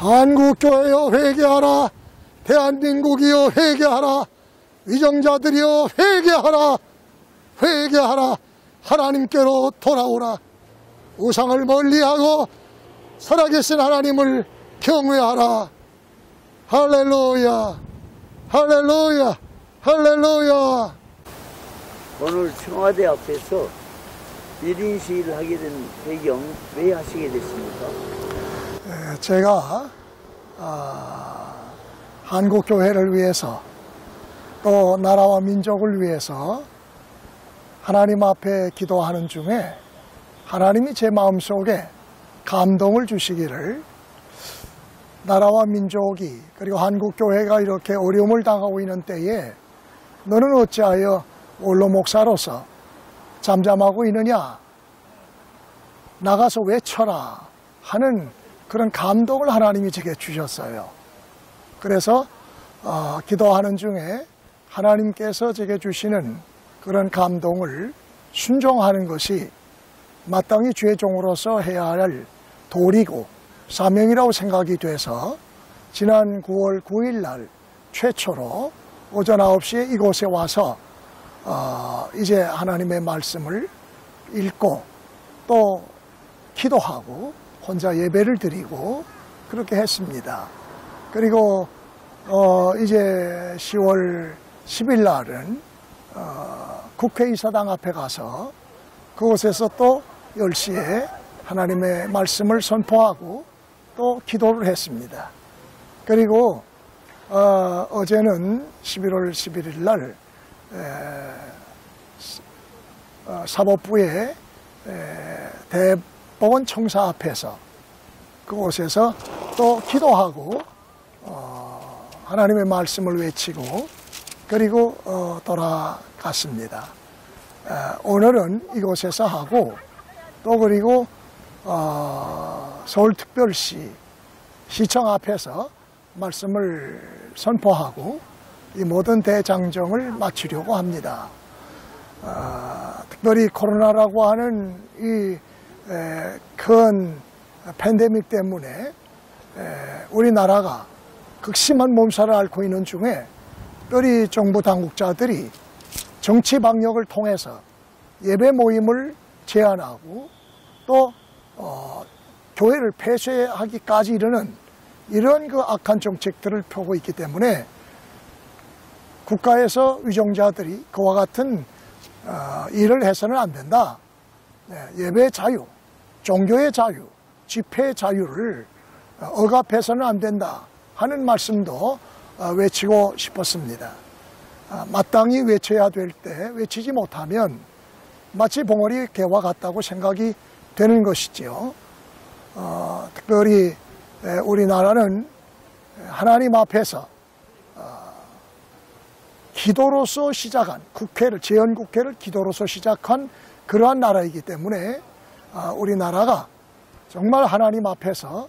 한국교회여 회개하라. 대한민국이여 회개하라. 위정자들이여 회개하라. 회개하라. 하나님께로 돌아오라. 우상을 멀리하고 살아계신 하나님을 경외하라. 할렐루야. 할렐루야. 할렐루야. 오늘 청와대 앞에서 1인 시위를 하게 된 배경 왜 하시게 됐습니까? 제가 한국교회를 위해서 또 나라와 민족을 위해서 하나님 앞에 기도하는 중에 하나님이 제 마음속에 감동을 주시기를, 나라와 민족이 그리고 한국교회가 이렇게 어려움을 당하고 있는 때에 너는 어찌하여 원로 목사로서 잠잠하고 있느냐, 나가서 외쳐라 하는 그런 감동을 하나님이 제게 주셨어요. 그래서 기도하는 중에 하나님께서 제게 주시는 그런 감동을 순종하는 것이 마땅히 주의 종으로서 해야 할 도리고 사명이라고 생각이 돼서 지난 9월 9일 날 최초로 오전 9시에 이곳에 와서 이제 하나님의 말씀을 읽고 또 기도하고 혼자 예배를 드리고 그렇게 했습니다. 그리고 이제 10월 10일 날은 국회의사당 앞에 가서 그곳에서 또 10시에 하나님의 말씀을 선포하고 또 기도를 했습니다. 그리고 어제는 11월 11일 날 사법부의 대법원 청사 앞에서 그곳에서 또 기도하고 하나님의 말씀을 외치고 그리고 돌아갔습니다. 오늘은 이곳에서 하고 또 그리고 서울특별시 시청 앞에서 말씀을 선포하고 이 모든 대장정을 마치려고 합니다. 특별히 코로나라고 하는 이 큰 팬데믹 때문에 우리나라가 극심한 몸살을 앓고 있는 중에 특별히 정부 당국자들이 정치 방역을 통해서 예배 모임을 제한하고 또 교회를 폐쇄하기까지 이르는 이런 그 악한 정책들을 펴고 있기 때문에 국가에서 위정자들이 그와 같은 일을 해서는 안 된다. 예배의 자유, 종교의 자유, 집회의 자유를 억압해서는 안 된다 하는 말씀도 외치고 싶었습니다. 마땅히 외쳐야 될 때 외치지 못하면 마치 봉어리 개와 같다고 생각이 되는 것이지요. 특별히 우리나라는 하나님 앞에서 기도로서 시작한 국회를, 재헌국회를 기도로서 시작한 그러한 나라이기 때문에 우리나라가 정말 하나님 앞에서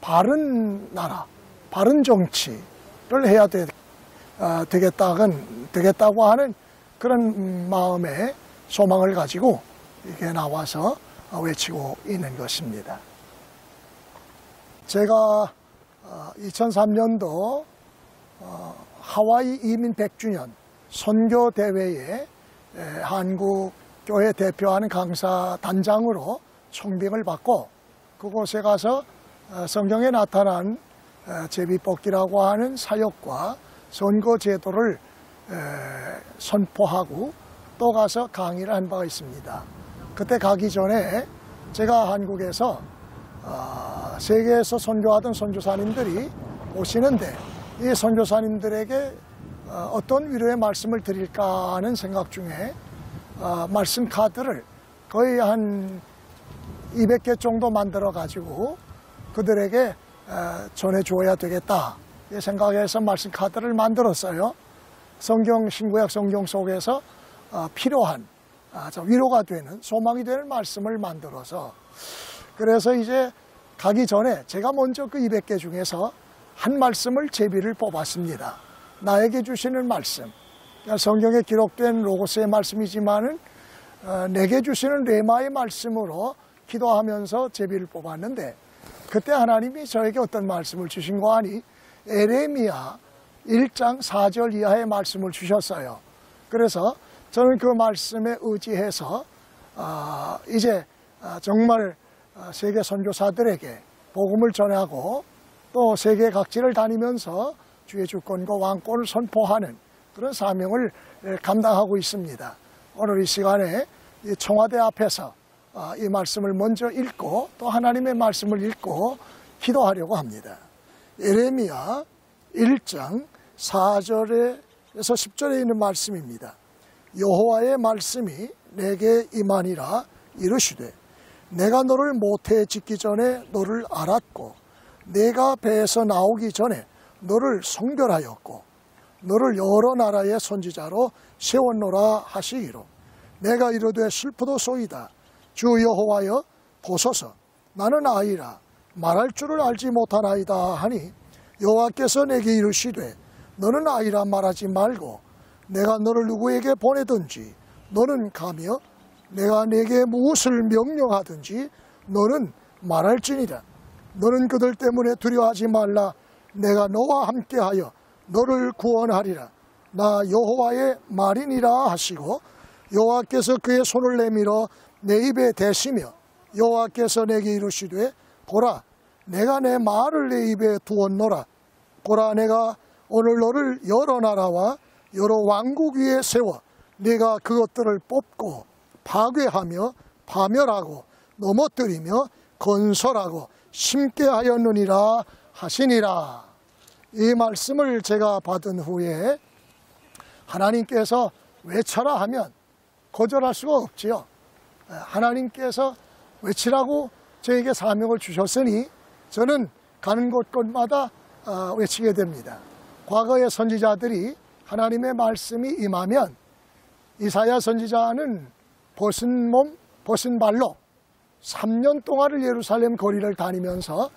바른 나라, 바른 정치를 해야 되겠다고 하는 그런 마음의 소망을 가지고 이렇게 나와서 외치고 있는 것입니다. 제가 2003년도 하와이 이민 100주년 선교대회에 한국교회 대표하는 강사 단장으로 청빙을 받고 그곳에 가서 성경에 나타난 제비뽑기라고 하는 사역과 선거제도를 선포하고 또 가서 강의를 한 바가 있습니다. 그때 가기 전에 제가 한국에서 세계에서 선교하던 선교사님들이 오시는데 이 선교사님들에게 어떤 위로의 말씀을 드릴까 하는 생각 중에 말씀 카드를 거의 한 200개 정도 만들어 가지고 그들에게 전해주어야 되겠다 이 생각해서 말씀 카드를 만들었어요. 성경, 신구약 성경 속에서 필요한 위로가 되는, 소망이 되는 말씀을 만들어서, 그래서 이제 가기 전에 제가 먼저 그 200개 중에서 한 말씀을 제비를 뽑았습니다. 나에게 주시는 말씀, 성경에 기록된 로고스의 말씀이지만은 내게 주시는 레마의 말씀으로 기도하면서 제비를 뽑았는데 그때 하나님이 저에게 어떤 말씀을 주신 거 아니? 에레미야 1장 4절 이하의 말씀을 주셨어요. 그래서 저는 그 말씀에 의지해서 이제 정말 세계 선교사들에게 복음을 전하고 또 세계 각지를 다니면서 주의 주권과 왕권을 선포하는 그런 사명을 감당하고 있습니다. 오늘 이 시간에 이 청와대 앞에서 이 말씀을 먼저 읽고 또 하나님의 말씀을 읽고 기도하려고 합니다. 에레미야 1장 4절에서 10절에 있는 말씀입니다. 여호와의 말씀이 내게 임하니라 이르시되 내가 너를 모태에 짓기 전에 너를 알았고 내가 배에서 나오기 전에 너를 성별하였고 너를 여러 나라의 선지자로 세웠노라 하시기로 내가 이르되 슬프도소이다. 주 여호와여 보소서 나는 아이라 말할 줄을 알지 못하나이다 하니 여호와께서 내게 이르시되 너는 아이라 말하지 말고 내가 너를 누구에게 보내든지 너는 가며 내가 네게 무엇을 명령하든지 너는 말할지니라. 너는 그들 때문에 두려워하지 말라. 내가 너와 함께하여 너를 구원하리라. 나 여호와의 말이니라 하시고 여호와께서 그의 손을 내밀어 내 입에 대시며 여호와께서 내게 이르시되 보라 내가 내 말을 내 입에 두었노라. 보라 내가 오늘 너를 여러 나라와 여러 왕국 위에 세워 네가 그것들을 뽑고 파괴하며 파멸하고 넘어뜨리며 건설하고 심게 하였느니라 하시니라. 이 말씀을 제가 받은 후에 하나님께서 외쳐라 하면 거절할 수가 없지요. 하나님께서 외치라고 저에게 사명을 주셨으니 저는 가는 곳곳마다 외치게 됩니다. 과거의 선지자들이 하나님의 말씀이 임하면 이사야 선지자는 벗은 몸, 벗은 발로 3년 동안을 예루살렘 거리를 다니면서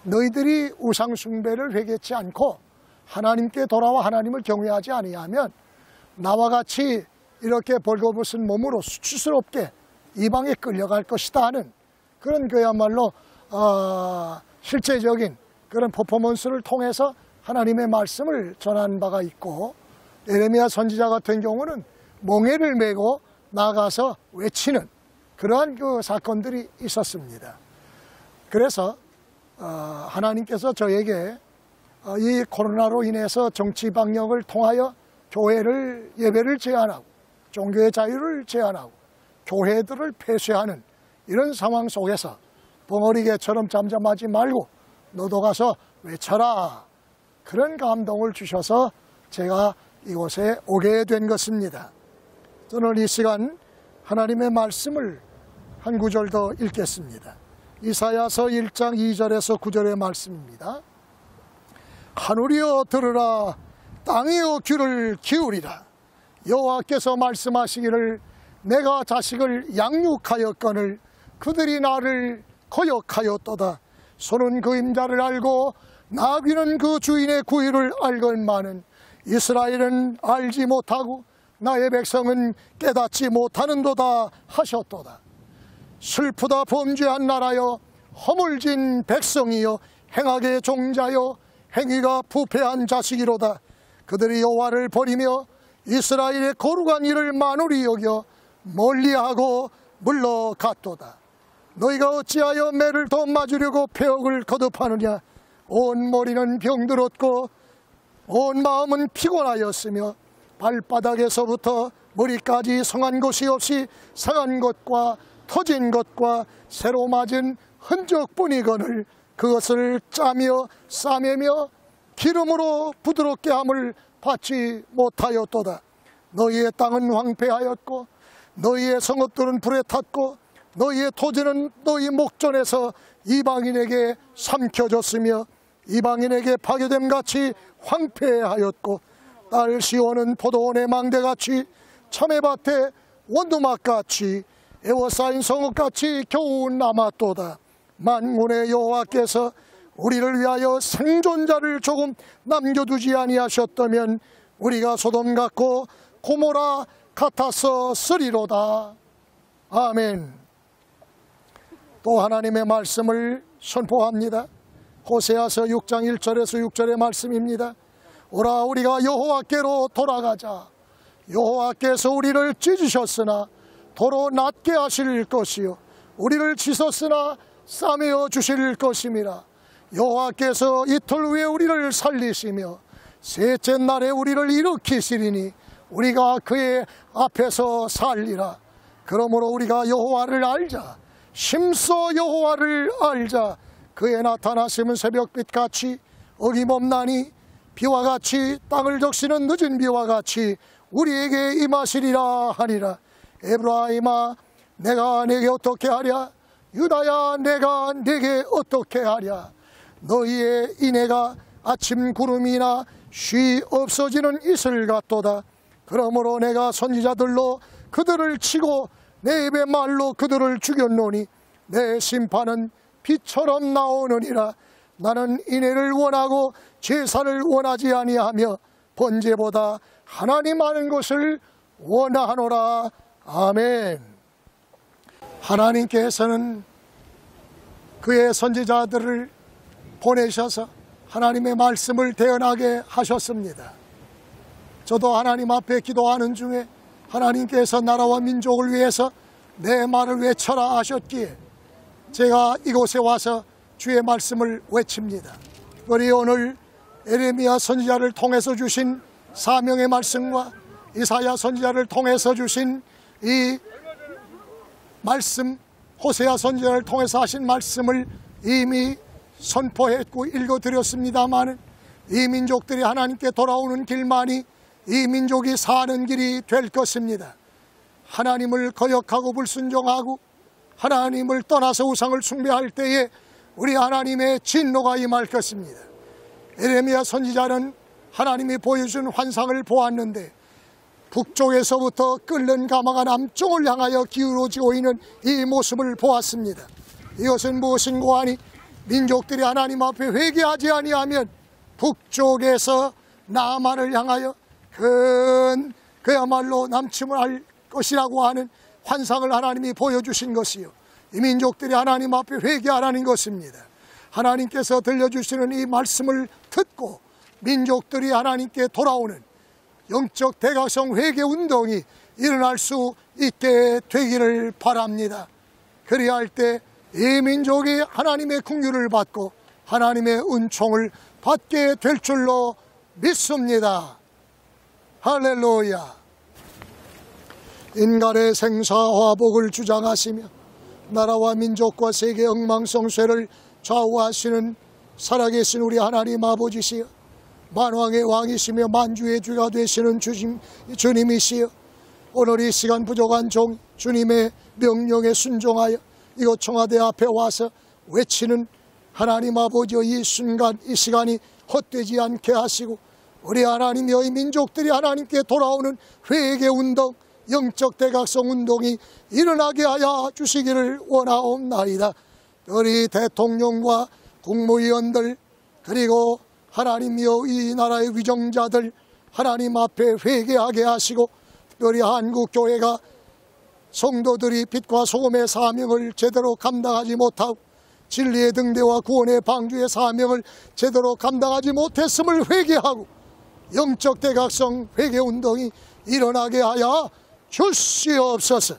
너희들이 우상 숭배를 회개치 않고 하나님께 돌아와 하나님을 경외하지 아니하면 나와 같이 이렇게 벌거벗은 몸으로 수치스럽게 이방에 끌려갈 것이다 하는 그런 그야말로 실제적인 그런 퍼포먼스를 통해서 하나님의 말씀을 전한 바가 있고 에레미야 선지자 같은 경우는 멍에를 메고 나가서 외치는 그러한 그 사건들이 있었습니다. 그래서 하나님께서 저에게 이 코로나로 인해서 정치 방역을 통하여 교회를 예배를 제한하고 종교의 자유를 제한하고 교회들을 폐쇄하는 이런 상황 속에서 벙어리개처럼 잠잠하지 말고 너도 가서 외쳐라. 그런 감동을 주셔서 제가 이곳에 오게 된 것입니다. 저는 이 시간 하나님의 말씀을 한 구절 더 읽겠습니다. 이사야서 1장 2절에서 9절의 말씀입니다. 하늘이여 들으라. 땅이여 귀를 기울이라. 여호와께서 말씀하시기를 내가 자식을 양육하였거늘 그들이 나를 거역하였도다. 손은 그 임자를 알고 나귀는 그 주인의 구의를 알건만은 이스라엘은 알지 못하고 나의 백성은 깨닫지 못하는도다 하셨도다. 슬프다 범죄한 나라여 허물진 백성이여 행악의 종자여 행위가 부패한 자식이로다. 그들이 여호와를 버리며 이스라엘의 거룩한 일을 만홀히 여겨 멀리하고 물러갔도다. 너희가 어찌하여 매를 더 맞으려고 폐역을 거듭하느냐. 온 머리는 병들었고 온 마음은 피곤하였으며 발바닥에서부터 머리까지 성한 곳이 없이 상한 것과 터진 것과 새로 맞은 흔적뿐이거늘 그것을 짜며 싸매며 기름으로 부드럽게 함을 받지 못하였도다. 너희의 땅은 황폐하였고 너희의 성읍들은 불에 탔고 너희의 토지는 너희 목전에서 이방인에게 삼켜졌으며 이방인에게 파괴됨같이 황폐하였고 딸 시온은 포도원의 망대같이 참외밭에 원두막같이 에워싸인 성읍같이 겨우 남았도다. 만군의 여호와께서 우리를 위하여 생존자를 조금 남겨두지 아니하셨다면 우리가 소돔 같고 고모라 같았어 쓰리로다. 아멘. 또 하나님의 말씀을 선포합니다. 호세아서 6장 1절에서 6절의 말씀입니다. 오라 우리가 여호와께로 돌아가자. 여호와께서 우리를 찢으셨으나 도로 낫게 하실 것이요 우리를 찢었으나 싸매어 주실 것임이라. 여호와께서 이틀 후에 우리를 살리시며 셋째 날에 우리를 일으키시리니 우리가 그의 앞에서 살리라. 그러므로 우리가 여호와를 알자. 심써 여호와를 알자. 그의 나타나심은 새벽빛같이 어김없나니 비와 같이 땅을 적시는 늦은 비와 같이 우리에게 임하시리라 하니라. 에브라임아 내가 내게 어떻게 하랴. 유다야 내가 내게 어떻게 하랴. 너희의 인애가 아침 구름이나 쉬 없어지는 이슬 같도다. 그러므로 내가 선지자들로 그들을 치고 내 입의 말로 그들을 죽였노니 내 심판은 빛처럼 나오느니라. 나는 인애를 원하고 제사를 원하지 아니하며 번제보다 하나님 아는 것을 원하노라. 아멘. 하나님께서는 그의 선지자들을 보내셔서 하나님의 말씀을 대언하게 하셨습니다. 저도 하나님 앞에 기도하는 중에 하나님께서 나라와 민족을 위해서 내 말을 외쳐라 하셨기에 제가 이곳에 와서 주의 말씀을 외칩니다. 우리 오늘 에레미야 선지자를 통해서 주신 사명의 말씀과 이사야 선지자를 통해서 주신 이 말씀, 호세아 선지자를 통해서 하신 말씀을 이미 선포했고 읽어드렸습니다만 이 민족들이 하나님께 돌아오는 길만이 이 민족이 사는 길이 될 것입니다. 하나님을 거역하고 불순종하고 하나님을 떠나서 우상을 숭배할 때에 우리 하나님의 진노가 임할 것입니다. 에레미야 선지자는 하나님이 보여준 환상을 보았는데 북쪽에서부터 끓는 가마가 남쪽을 향하여 기울어지고 있는 이 모습을 보았습니다. 이것은 무엇인고 하니 민족들이 하나님 앞에 회개하지 아니하면 북쪽에서 남한을 향하여 그야말로 남침을 할 것이라고 하는 환상을 하나님이 보여주신 것이요 이 민족들이 하나님 앞에 회개하라는 것입니다. 하나님께서 들려주시는 이 말씀을 듣고 민족들이 하나님께 돌아오는 영적 대각성 회개 운동이 일어날 수 있게 되기를 바랍니다. 그리할 때 이 민족이 하나님의 긍휼을 받고 하나님의 은총을 받게 될 줄로 믿습니다. 할렐루야. 인간의 생사화복을 주장하시며 나라와 민족과 세계 엉망성쇠를 좌우하시는 살아계신 우리 하나님 아버지시여 만왕의 왕이시며 만주의 주가 되시는 주님이시여 오늘 이 시간 부족한 종 주님의 명령에 순종하여 이곳 청와대 앞에 와서 외치는 하나님 아버지여 이 순간 이 시간이 헛되지 않게 하시고 우리 하나님여 이 민족들이 하나님께 돌아오는 회개 운동 영적 대각성 운동이 일어나게 하여 주시기를 원하옵나이다. 우리 대통령과 국무위원들 그리고 하나님이여 이 나라의 위정자들 하나님 앞에 회개하게 하시고 특별히 한국교회가 성도들이 빛과 소금의 사명을 제대로 감당하지 못하고 진리의 등대와 구원의 방주의 사명을 제대로 감당하지 못했음을 회개하고 영적 대각성 회개운동이 일어나게 하여 주시옵소서.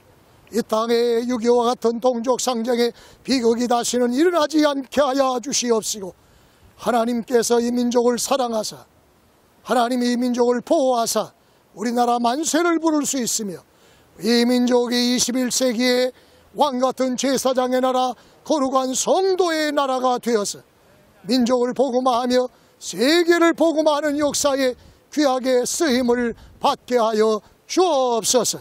이 땅에 6.25와 같은 동족 상정의 비극이 다시는 일어나지 않게 하여 주시옵시고 하나님께서 이 민족을 사랑하사 하나님이 이 민족을 보호하사 우리나라 만세를 부를 수 있으며 이 민족이 21세기의 왕같은 제사장의 나라 거룩한 성도의 나라가 되어서 민족을 복음화하며 세계를 복음화하는 역사에 귀하게 쓰임을 받게 하여 주옵소서.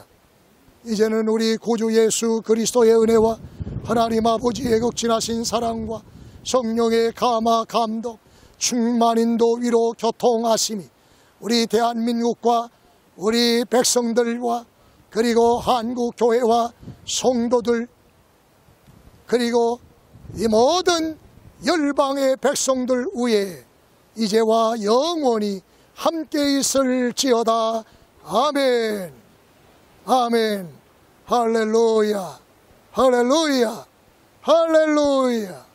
이제는 우리 구주 예수 그리스도의 은혜와 하나님 아버지의 극진하신 사랑과 성령의 감화 감동 충만 인도 위로 교통하심이 우리 대한민국과 우리 백성들과 그리고 한국교회와 성도들 그리고 이 모든 열방의 백성들 위에 이제와 영원히 함께 있을지어다. 아멘. 아멘. 할렐루야. 할렐루야. 할렐루야.